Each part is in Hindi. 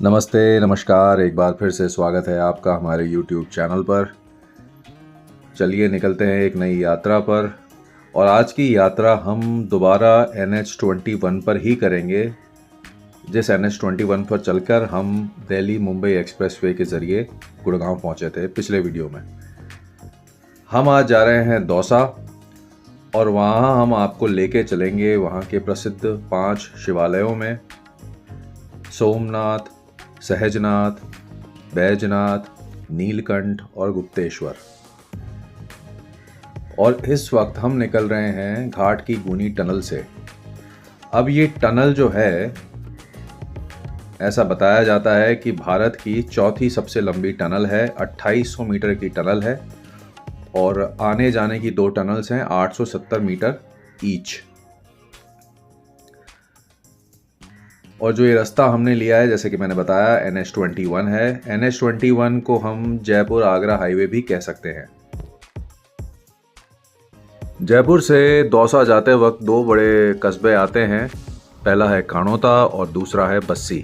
नमस्ते, नमस्कार। एक बार फिर से स्वागत है आपका हमारे YouTube चैनल पर। चलिए निकलते हैं एक नई यात्रा पर। और आज की यात्रा हम दोबारा NH21 पर ही करेंगे, जिस NH21 पर चलकर हम दिल्ली मुंबई एक्सप्रेसवे के ज़रिए गुड़गांव पहुंचे थे पिछले वीडियो में। हम आज जा रहे हैं दौसा और वहां हम आपको लेके चलेंगे वहां के प्रसिद्ध 5 शिवालयों में: सोमनाथ, सहजनाथ, बैजनाथ, नीलकंठ और गुप्तेश्वर। और इस वक्त हम निकल रहे हैं घाट की गूनी टनल से। अब ये टनल जो है, ऐसा बताया जाता है कि भारत की चौथी सबसे लंबी टनल है। 2800 मीटर की टनल है और आने जाने की 2 टनल्स हैं 870 मीटर ईच। और जो ये रास्ता हमने लिया है, जैसे कि मैंने बताया, NH21 है। NH21 को हम जयपुर आगरा हाईवे भी कह सकते हैं। जयपुर से दौसा जाते वक्त 2 बड़े कस्बे आते हैं। पहला है कानोता और दूसरा है बस्सी।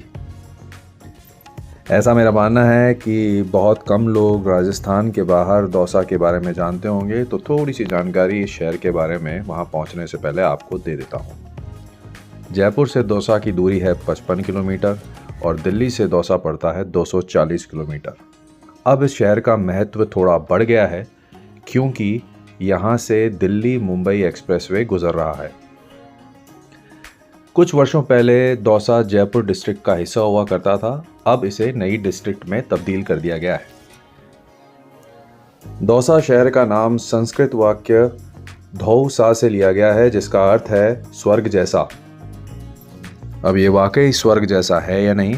ऐसा मेरा मानना है कि बहुत कम लोग राजस्थान के बाहर दौसा के बारे में जानते होंगे, तो थोड़ी सी जानकारी इस शहर के बारे में वहाँ पहुँचने से पहले आपको दे देता हूँ। जयपुर से दौसा की दूरी है 55 किलोमीटर और दिल्ली से दौसा पड़ता है 240 किलोमीटर। अब इस शहर का महत्व थोड़ा बढ़ गया है क्योंकि यहाँ से दिल्ली मुंबई एक्सप्रेसवे गुजर रहा है। कुछ वर्षों पहले दौसा जयपुर डिस्ट्रिक्ट का हिस्सा हुआ करता था, अब इसे नई डिस्ट्रिक्ट में तब्दील कर दिया गया है। दौसा शहर का नाम संस्कृत वाक्य धौसा से लिया गया है, जिसका अर्थ है स्वर्ग जैसा। अब ये वाकई स्वर्ग जैसा है या नहीं,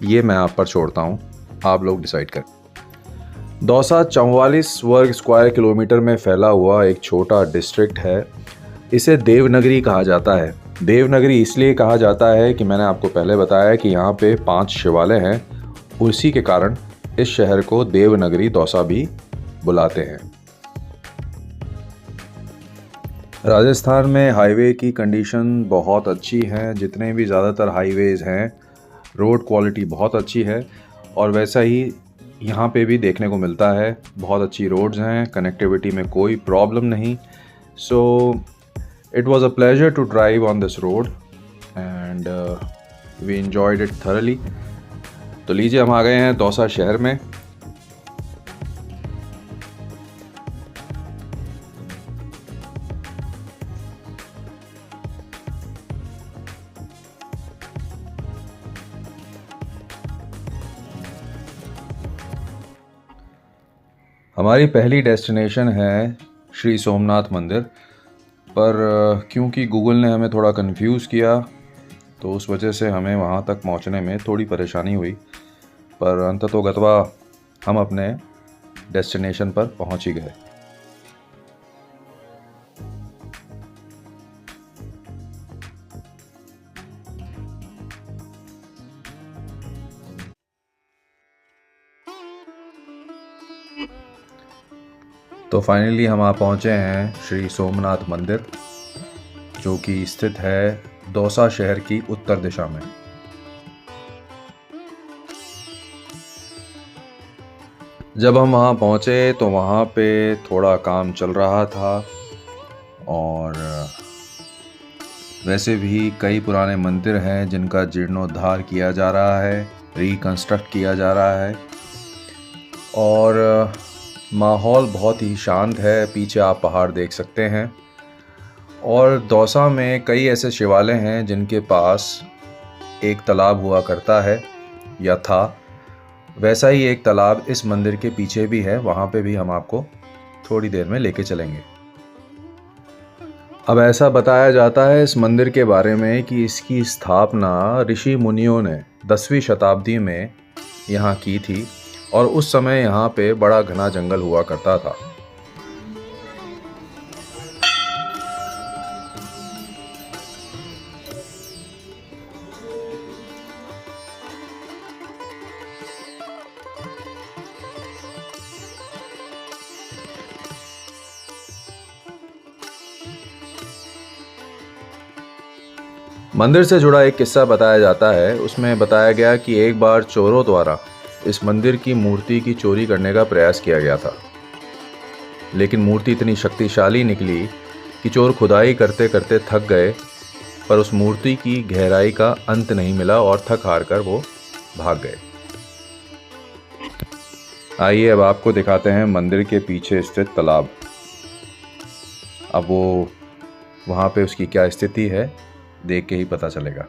ये मैं आप पर छोड़ता हूँ, आप लोग डिसाइड करें। दौसा 44 वर्ग स्क्वायर किलोमीटर में फैला हुआ एक छोटा डिस्ट्रिक्ट है। इसे देवनगरी कहा जाता है। देवनगरी इसलिए कहा जाता है कि मैंने आपको पहले बताया कि यहाँ पे 5 शिवालय हैं, उसी के कारण इस शहर को देवनगरी दौसा भी बुलाते हैं। राजस्थान में हाईवे की कंडीशन बहुत अच्छी है। जितने भी ज़्यादातर हाईवेज़ हैं, रोड क्वालिटी बहुत अच्छी है और वैसा ही यहाँ पे भी देखने को मिलता है। बहुत अच्छी रोड्स हैं, कनेक्टिविटी में कोई प्रॉब्लम नहीं। So it was a pleasure to drive on this road and we enjoyed it thoroughly. तो लीजिए, हम आ गए हैं दौसा शहर में। हमारी पहली डेस्टिनेशन है श्री सोमनाथ मंदिर, पर क्योंकि गूगल ने हमें थोड़ा कंफ्यूज किया तो उस वजह से हमें वहाँ तक पहुँचने में थोड़ी परेशानी हुई, पर अंततोगत्वा हम अपने डेस्टिनेशन पर पहुँच ही गए। तो फाइनली हम आ पहुँचे हैं श्री सोमनाथ मंदिर, जो कि स्थित है दौसा शहर की उत्तर दिशा में। जब हम वहाँ पहुँचे तो वहाँ पे थोड़ा काम चल रहा था और वैसे भी कई पुराने मंदिर हैं जिनका जीर्णोद्धार किया जा रहा है, रिकंस्ट्रक्ट किया जा रहा है और माहौल बहुत ही शांत है। पीछे आप पहाड़ देख सकते हैं और दौसा में कई ऐसे शिवालय हैं जिनके पास एक तालाब हुआ करता है या था। वैसा ही एक तालाब इस मंदिर के पीछे भी है, वहाँ पे भी हम आपको थोड़ी देर में लेके चलेंगे। अब ऐसा बताया जाता है इस मंदिर के बारे में कि इसकी स्थापना ऋषि मुनियों ने 10वीं शताब्दी में यहाँ की थी और उस समय यहाँ पे बड़ा घना जंगल हुआ करता था। मंदिर से जुड़ा एक किस्सा बताया जाता है। उसमें बताया गया कि एक बार चोरों द्वारा इस मंदिर की मूर्ति की चोरी करने का प्रयास किया गया था, लेकिन मूर्ति इतनी शक्तिशाली निकली कि चोर खुदाई करते करते थक गए, पर उस मूर्ति की गहराई का अंत नहीं मिला और थक हार कर वो भाग गए। आइए अब आपको दिखाते हैं मंदिर के पीछे स्थित तालाब। अब वो वहाँ पे उसकी क्या स्थिति है देख के ही पता चलेगा।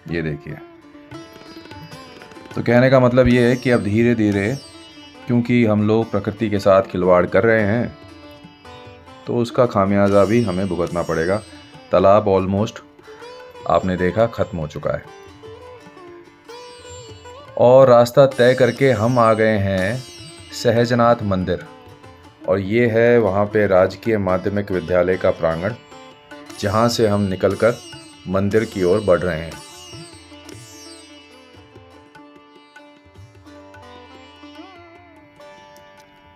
ये देखिए। तो कहने का मतलब ये है कि अब धीरे धीरे, क्योंकि हम लोग प्रकृति के साथ खिलवाड़ कर रहे हैं, तो उसका खामियाजा भी हमें भुगतना पड़ेगा। तालाब ऑलमोस्ट आपने देखा ख़त्म हो चुका है और रास्ता तय करके हम आ गए हैं सहजनाथ मंदिर। और ये है वहाँ पे राजकीय माध्यमिक विद्यालय का प्रांगण, जहाँ से हम निकलकर मंदिर की ओर बढ़ रहे हैं।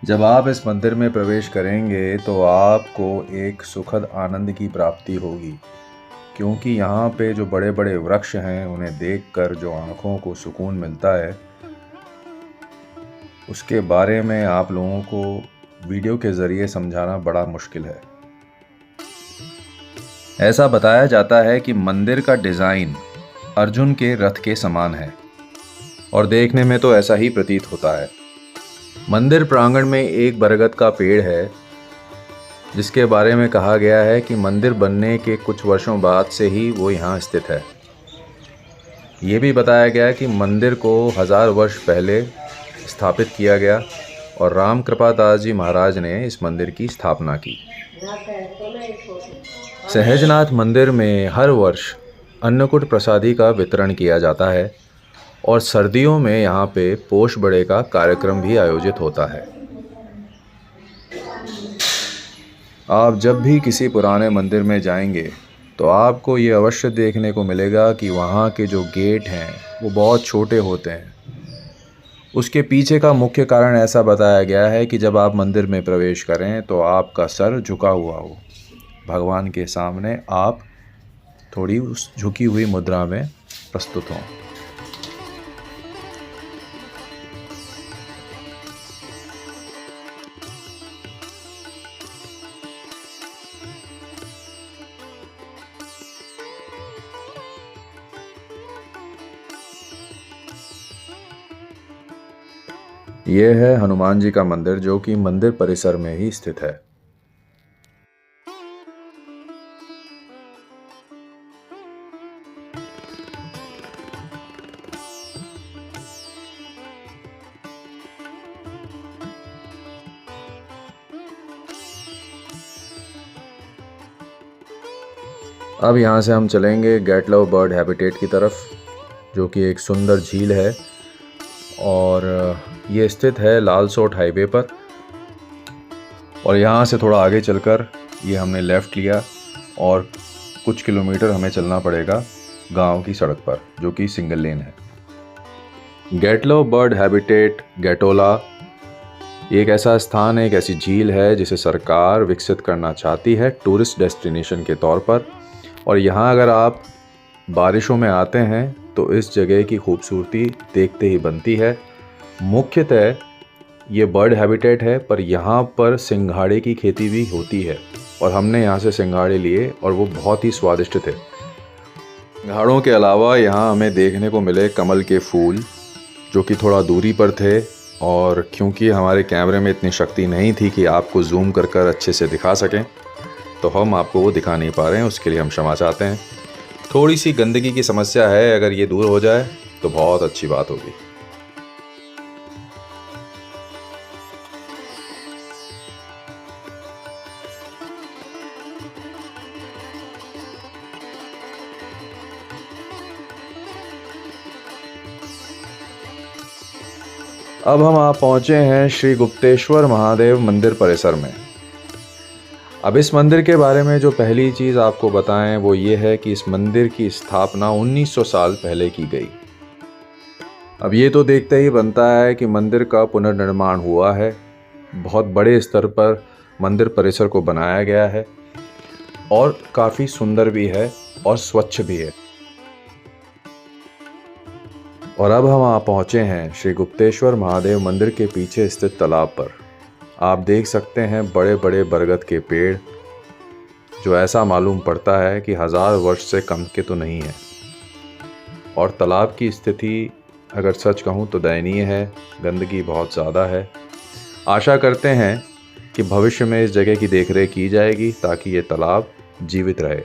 जब आप इस मंदिर में प्रवेश करेंगे तो आपको एक सुखद आनंद की प्राप्ति होगी, क्योंकि यहाँ पे जो बड़े बड़े वृक्ष हैं उन्हें देखकर जो आँखों को सुकून मिलता है, उसके बारे में आप लोगों को वीडियो के ज़रिए समझाना बड़ा मुश्किल है। ऐसा बताया जाता है कि मंदिर का डिज़ाइन अर्जुन के रथ के समान है और देखने में तो ऐसा ही प्रतीत होता है। मंदिर प्रांगण में एक बरगद का पेड़ है, जिसके बारे में कहा गया है कि मंदिर बनने के कुछ वर्षों बाद से ही वो यहाँ स्थित है। ये भी बताया गया है कि मंदिर को 1000 वर्ष पहले स्थापित किया गया और राम कृपादास जी महाराज ने इस मंदिर की स्थापना की। सहजनाथ मंदिर में हर वर्ष अन्नकूट प्रसादी का वितरण किया जाता है और सर्दियों में यहाँ पे पोष बड़े का कार्यक्रम भी आयोजित होता है। आप जब भी किसी पुराने मंदिर में जाएंगे तो आपको ये अवश्य देखने को मिलेगा कि वहाँ के जो गेट हैं वो बहुत छोटे होते हैं। उसके पीछे का मुख्य कारण ऐसा बताया गया है कि जब आप मंदिर में प्रवेश करें तो आपका सर झुका हुआ हो, भगवान के सामने आप थोड़ी उस झुकी हुई मुद्रा में प्रस्तुत हों। ये है हनुमान जी का मंदिर, जो कि मंदिर परिसर में ही स्थित है। अब यहाँ से हम चलेंगे गेटलव बर्ड हैबिटेट की तरफ, जो कि एक सुंदर झील है और ये स्थित है लालसोट हाईवे पर। और यहाँ से थोड़ा आगे चलकर ये हमने लेफ़्ट लिया और कुछ किलोमीटर हमें चलना पड़ेगा गांव की सड़क पर, जो कि सिंगल लेन है। गेटलव बर्ड हैबिटेट गेटोला एक ऐसा स्थान है, एक ऐसी झील है जिसे सरकार विकसित करना चाहती है टूरिस्ट डेस्टिनेशन के तौर पर। और यहाँ अगर आप बारिशों में आते हैं तो इस जगह की खूबसूरती देखते ही बनती है। मुख्यतः ये बर्ड हैबिटेट है, पर यहाँ पर सिंघाड़े की खेती भी होती है और हमने यहाँ से सिंघाड़े लिए और वो बहुत ही स्वादिष्ट थे। सिंघाड़ों के अलावा यहाँ हमें देखने को मिले कमल के फूल, जो कि थोड़ा दूरी पर थे, और क्योंकि हमारे कैमरे में इतनी शक्ति नहीं थी कि आपको जूम कर कर अच्छे से दिखा सकें, तो हम आपको वो दिखा नहीं पा रहे हैं। उसके लिए हम क्षमा चाहते हैं। थोड़ी सी गंदगी की समस्या है, अगर ये दूर हो जाए तो बहुत अच्छी बात होगी। अब हम आप पहुँचे हैं श्री गुप्तेश्वर महादेव मंदिर परिसर में। अब इस मंदिर के बारे में जो पहली चीज़ आपको बताएं वो ये है कि इस मंदिर की स्थापना 1900 साल पहले की गई। अब ये तो देखते ही बनता है कि मंदिर का पुनर्निर्माण हुआ है, बहुत बड़े स्तर पर मंदिर परिसर को बनाया गया है और काफ़ी सुंदर भी है और स्वच्छ भी है। और अब हम वहाँ पहुँचे हैं श्री गुप्तेश्वर महादेव मंदिर के पीछे स्थित तालाब पर। आप देख सकते हैं बड़े बड़े बरगद के पेड़, जो ऐसा मालूम पड़ता है कि 1000 वर्ष से कम के तो नहीं है। और तालाब की स्थिति अगर सच कहूँ तो दयनीय है, गंदगी बहुत ज़्यादा है। आशा करते हैं कि भविष्य में इस जगह की देखरेख की जाएगी ताकि ये तालाब जीवित रहे।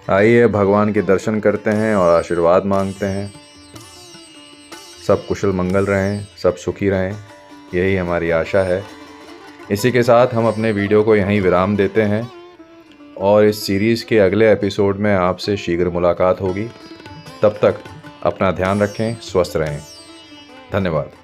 आइए भगवान के दर्शन करते हैं और आशीर्वाद मांगते हैं। सब कुशल मंगल रहें, सब सुखी रहें, यही हमारी आशा है। इसी के साथ हम अपने वीडियो को यहीं विराम देते हैं और इस सीरीज़ के अगले एपिसोड में आपसे शीघ्र मुलाकात होगी। तब तक अपना ध्यान रखें, स्वस्थ रहें। धन्यवाद।